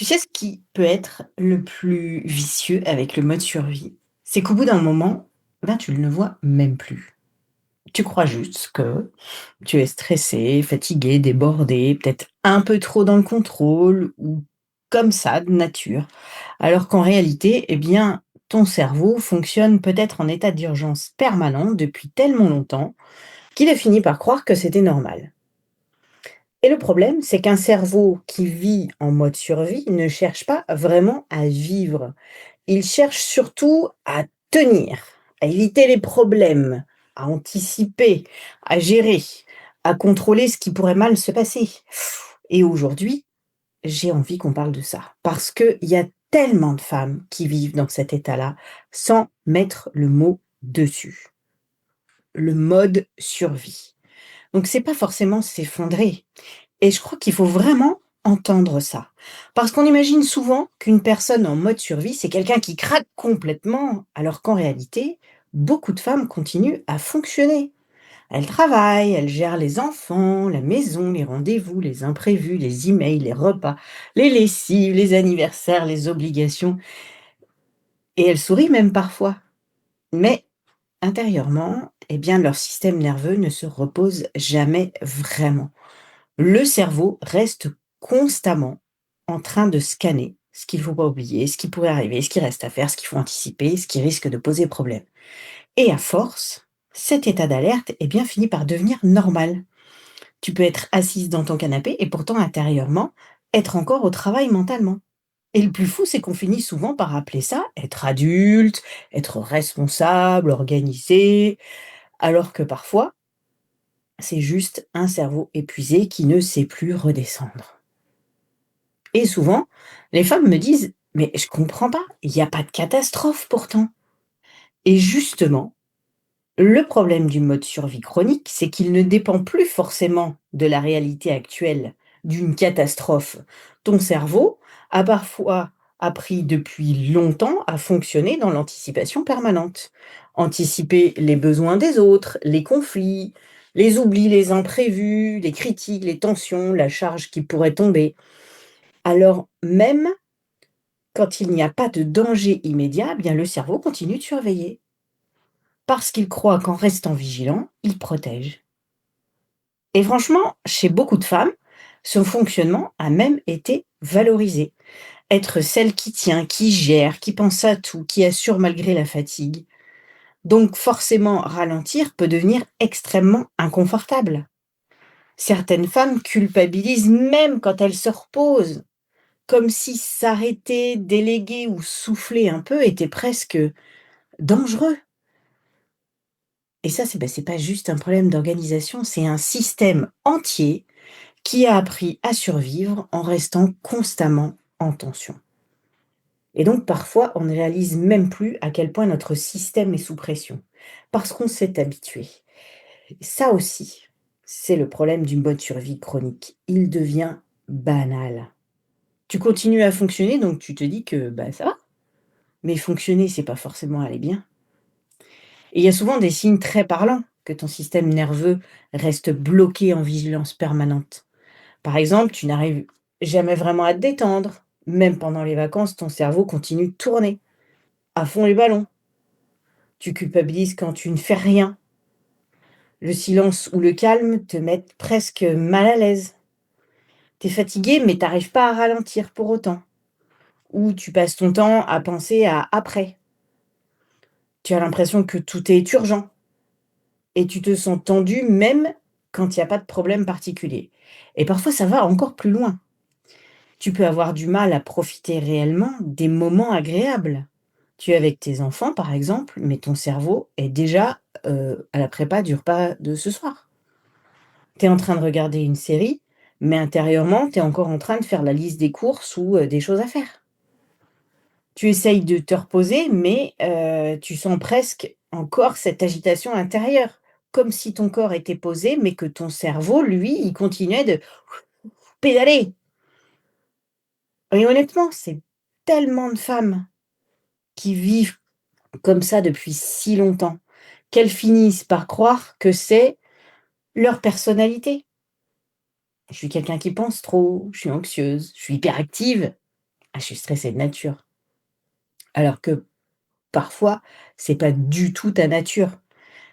Tu sais ce qui peut être le plus vicieux avec le mode survie? C'est qu'au bout d'un moment, tu ne le vois même plus. Tu crois juste que tu es stressé, fatigué, débordé, peut-être un peu trop dans le contrôle ou comme ça, de nature. Alors qu'en réalité, ton cerveau fonctionne peut-être en état d'urgence permanent depuis tellement longtemps qu'il a fini par croire que c'était normal. Et le problème, c'est qu'un cerveau qui vit en mode survie ne cherche pas vraiment à vivre. Il cherche surtout à tenir, à éviter les problèmes, à anticiper, à gérer, à contrôler ce qui pourrait mal se passer. Et aujourd'hui, j'ai envie qu'on parle de ça. Parce qu'il y a tellement de femmes qui vivent dans cet état-là sans mettre le mot dessus. Le mode survie. Donc c'est pas forcément s'effondrer. Et je crois qu'il faut vraiment entendre ça. Parce qu'on imagine souvent qu'une personne en mode survie, c'est quelqu'un qui craque complètement, alors qu'en réalité, beaucoup de femmes continuent à fonctionner. Elles travaillent, elles gèrent les enfants, la maison, les rendez-vous, les imprévus, les emails, les repas, les lessives, les anniversaires, les obligations. Et elles sourient même parfois. Mais intérieurement, leur système nerveux ne se repose jamais vraiment. Le cerveau reste constamment en train de scanner ce qu'il ne faut pas oublier, ce qui pourrait arriver, ce qui reste à faire, ce qu'il faut anticiper, ce qui risque de poser problème. Et à force, cet état d'alerte finit par devenir normal. Tu peux être assise dans ton canapé et pourtant intérieurement être encore au travail mentalement. Et le plus fou, c'est qu'on finit souvent par appeler ça être adulte, être responsable, organisé, alors que parfois, c'est juste un cerveau épuisé qui ne sait plus redescendre. Et souvent, les femmes me disent: «Mais je comprends pas, il y a pas de catastrophe pourtant». Et justement, le problème du mode survie chronique, c'est qu'il ne dépend plus forcément de la réalité actuelle, d'une catastrophe. Ton cerveau a parfois appris depuis longtemps à fonctionner dans l'anticipation permanente. Anticiper les besoins des autres, les conflits, les oublis, les imprévus, les critiques, les tensions, la charge qui pourrait tomber. Alors même quand il n'y a pas de danger immédiat, le cerveau continue de surveiller. Parce qu'il croit qu'en restant vigilant, il protège. Et franchement, chez beaucoup de femmes, ce fonctionnement a même été valorisé. Être celle qui tient, qui gère, qui pense à tout, qui assure malgré la fatigue. Donc forcément, ralentir peut devenir extrêmement inconfortable. Certaines femmes culpabilisent même quand elles se reposent, comme si s'arrêter, déléguer ou souffler un peu était presque dangereux. Et ça, c'est pas juste un problème d'organisation, c'est un système entier qui a appris à survivre en restant constamment en tension. Et donc parfois, on ne réalise même plus à quel point notre système est sous pression, parce qu'on s'est habitué. Ça aussi, c'est le problème du mode survie chronique. Il devient banal. Tu continues à fonctionner, donc tu te dis que ça va. Mais fonctionner, c'est pas forcément aller bien. Et il y a souvent des signes très parlants que ton système nerveux reste bloqué en vigilance permanente. Par exemple, tu n'arrives jamais vraiment à te détendre. Même pendant les vacances, ton cerveau continue de tourner à fond les ballons. Tu culpabilises quand tu ne fais rien. Le silence ou le calme te mettent presque mal à l'aise. Tu es fatigué, mais tu n'arrives pas à ralentir pour autant. Ou tu passes ton temps à penser à après. Tu as l'impression que tout est urgent et tu te sens tendu même quand il y a pas de problème particulier. Et parfois, ça va encore plus loin. Tu peux avoir du mal à profiter réellement des moments agréables. Tu es avec tes enfants, par exemple, mais ton cerveau est déjà, à la prépa du repas de ce soir. Tu es en train de regarder une série, mais intérieurement, tu es encore en train de faire la liste des courses ou, des choses à faire. Tu essayes de te reposer, mais, tu sens presque encore cette agitation intérieure, comme si ton corps était posé, mais que ton cerveau, lui, il continuait de pédaler. Et honnêtement, c'est tellement de femmes qui vivent comme ça depuis si longtemps, qu'elles finissent par croire que c'est leur personnalité. Je suis quelqu'un qui pense trop, je suis anxieuse, je suis hyperactive. Ah, je suis stressée de nature. Alors que parfois, c'est pas du tout ta nature.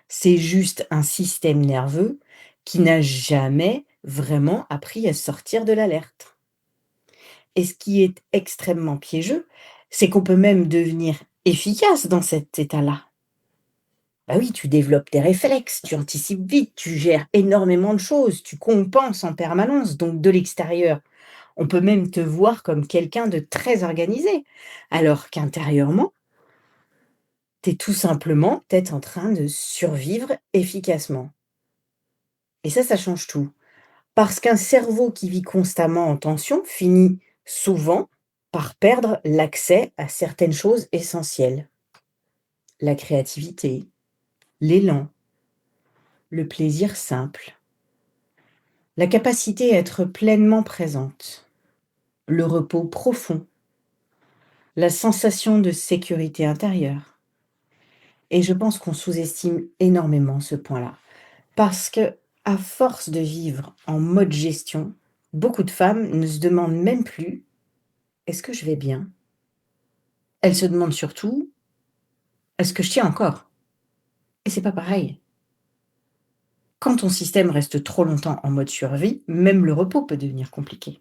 C'est juste un système nerveux qui n'a jamais vraiment appris à sortir de l'alerte. Et ce qui est extrêmement piégeux, c'est qu'on peut même devenir efficace dans cet état-là. Bah oui, tu développes des réflexes, tu anticipes vite, tu gères énormément de choses, tu compenses en permanence. Donc de l'extérieur, on peut même te voir comme quelqu'un de très organisé, alors qu'intérieurement, tu es tout simplement peut-être en train de survivre efficacement. Et ça change tout. Parce qu'un cerveau qui vit constamment en tension finit souvent par perdre l'accès à certaines choses essentielles. La créativité, l'élan, le plaisir simple, la capacité à être pleinement présente, le repos profond, la sensation de sécurité intérieure. Et je pense qu'on sous-estime énormément ce point-là. Parce que, à force de vivre en mode gestion, beaucoup de femmes ne se demandent même plus: «Est-ce que je vais bien?» Elles se demandent surtout: «Est-ce que je tiens encore?» Et c'est pas pareil. Quand ton système reste trop longtemps en mode survie, même le repos peut devenir compliqué.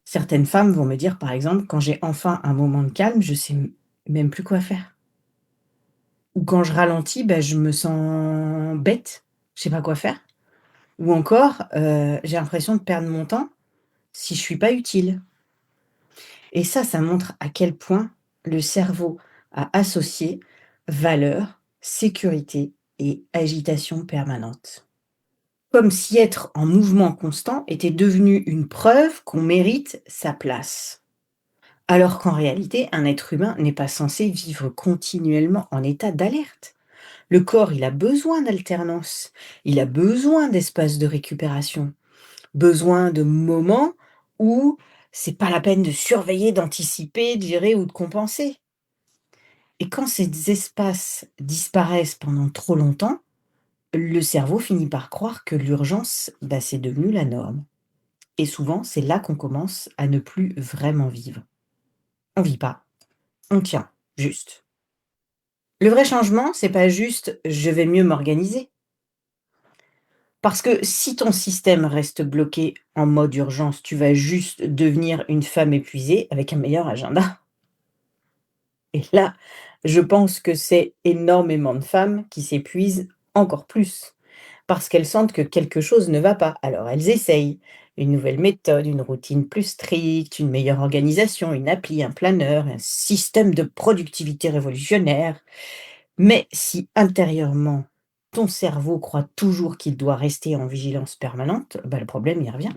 Certaines femmes vont me dire, par exemple: «Quand j'ai enfin un moment de calme, je sais même plus quoi faire». Ou quand je ralentis, bah, je me sens bête, je sais pas quoi faire. Ou encore, j'ai l'impression de perdre mon temps si je suis pas utile. Et ça montre à quel point le cerveau a associé valeur, sécurité et agitation permanente. Comme si être en mouvement constant était devenu une preuve qu'on mérite sa place. Alors qu'en réalité, un être humain n'est pas censé vivre continuellement en état d'alerte. Le corps, il a besoin d'alternance, il a besoin d'espace de récupération, besoin de moments où c'est pas la peine de surveiller, d'anticiper, de gérer ou de compenser. Et quand ces espaces disparaissent pendant trop longtemps, le cerveau finit par croire que l'urgence, bah, c'est devenu la norme. Et souvent, c'est là qu'on commence à ne plus vraiment vivre. On vit pas, on tient, juste. Le vrai changement, c'est pas juste je vais mieux m'organiser. Parce que si ton système reste bloqué en mode urgence, tu vas juste devenir une femme épuisée avec un meilleur agenda. Et là, je pense que c'est énormément de femmes qui s'épuisent encore plus, parce qu'elles sentent que quelque chose ne va pas. Alors elles essayent une nouvelle méthode, une routine plus stricte, une meilleure organisation, une appli, un planeur, un système de productivité révolutionnaire. Mais si intérieurement, ton cerveau croit toujours qu'il doit rester en vigilance permanente, bah, le problème y revient.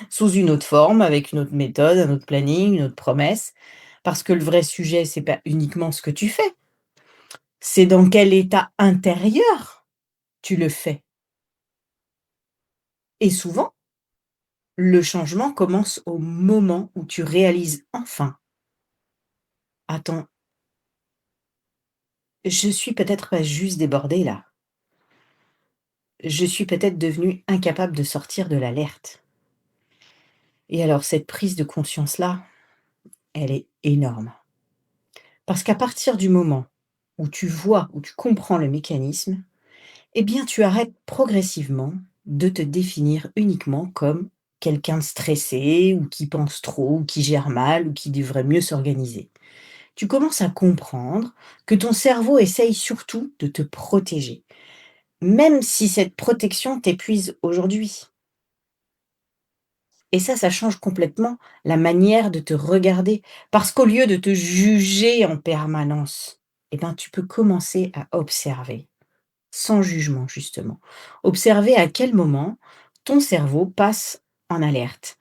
Sous une autre forme, avec une autre méthode, un autre planning, une autre promesse. Parce que le vrai sujet, c'est pas uniquement ce que tu fais, c'est dans quel état intérieur tu le fais. Et souvent, le changement commence au moment où tu réalises enfin: «Attends, je suis peut-être pas juste débordée là. Je suis peut-être devenue incapable de sortir de l'alerte». Et alors cette prise de conscience-là, elle est énorme. Parce qu'à partir du moment où tu vois, où tu comprends le mécanisme, eh bien, tu arrêtes progressivement de te définir uniquement comme quelqu'un de stressé ou qui pense trop ou qui gère mal ou qui devrait mieux s'organiser. Tu commences à comprendre que ton cerveau essaye surtout de te protéger, même si cette protection t'épuise aujourd'hui. Et ça change complètement la manière de te regarder. Parce qu'au lieu de te juger en permanence, eh ben, tu peux commencer à observer, sans jugement justement. Observer à quel moment ton cerveau passe en alerte.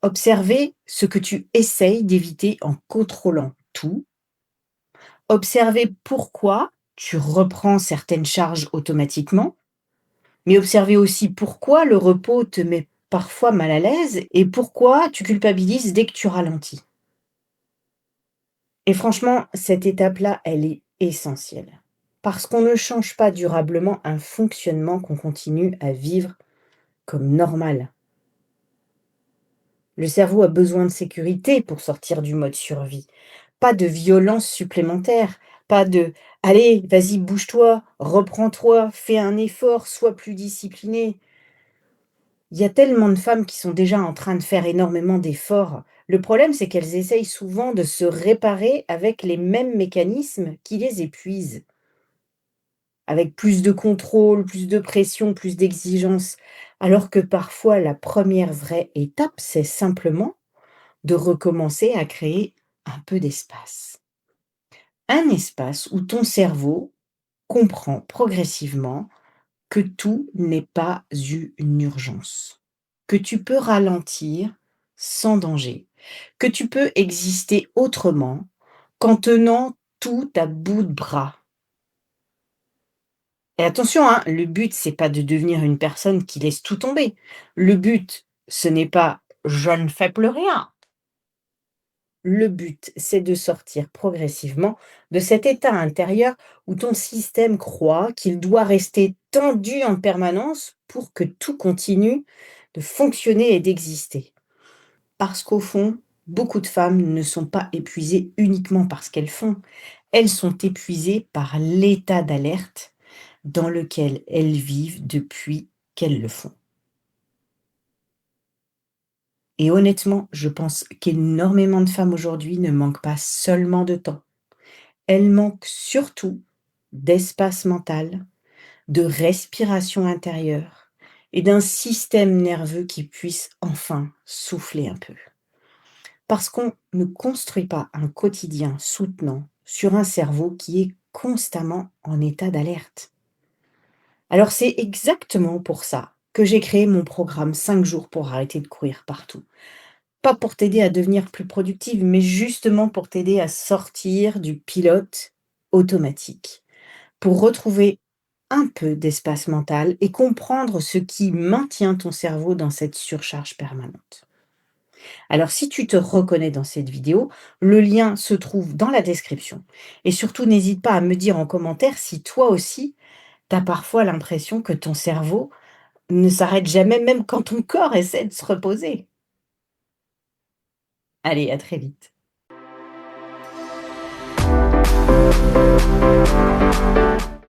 Observer ce que tu essayes d'éviter en contrôlant tout. Observer pourquoi tu reprends certaines charges automatiquement, mais observer aussi pourquoi le repos te met parfois mal à l'aise et pourquoi tu culpabilises dès que tu ralentis. Et franchement, cette étape-là, elle est essentielle. Parce qu'on ne change pas durablement un fonctionnement qu'on continue à vivre comme normal. Le cerveau a besoin de sécurité pour sortir du mode survie. Pas de violence supplémentaire, pas de «Allez, vas-y, bouge-toi, reprends-toi, fais un effort, sois plus discipliné». Il y a tellement de femmes qui sont déjà en train de faire énormément d'efforts. Le problème, c'est qu'elles essayent souvent de se réparer avec les mêmes mécanismes qui les épuisent, avec plus de contrôle, plus de pression, plus d'exigence. Alors que parfois, la première vraie étape, c'est simplement de recommencer à créer un peu d'espace. Un espace où ton cerveau comprend progressivement que tout n'est pas une urgence, que tu peux ralentir sans danger, que tu peux exister autrement qu'en tenant tout à bout de bras. Et attention, hein, le but, c'est pas de devenir une personne qui laisse tout tomber. Le but, ce n'est pas je ne fais plus rien. Le but, c'est de sortir progressivement de cet état intérieur où ton système croit qu'il doit rester tendu en permanence pour que tout continue de fonctionner et d'exister. Parce qu'au fond, beaucoup de femmes ne sont pas épuisées uniquement par ce qu'elles font, elles sont épuisées par l'état d'alerte dans lequel elles vivent depuis qu'elles le font. Et honnêtement, je pense qu'énormément de femmes aujourd'hui ne manquent pas seulement de temps. Elle manque surtout d'espace mental, de respiration intérieure et d'un système nerveux qui puisse enfin souffler un peu. Parce qu'on ne construit pas un quotidien soutenant sur un cerveau qui est constamment en état d'alerte. Alors c'est exactement pour ça que j'ai créé mon programme 5 jours pour arrêter de courir partout. Pas pour t'aider à devenir plus productive, mais justement pour t'aider à sortir du pilote automatique, pour retrouver un peu d'espace mental et comprendre ce qui maintient ton cerveau dans cette surcharge permanente. Alors si tu te reconnais dans cette vidéo, le lien se trouve dans la description. Et surtout, n'hésite pas à me dire en commentaire si toi aussi, tu as parfois l'impression que ton cerveau ne s'arrête jamais, même quand ton corps essaie de se reposer. Allez, à très vite.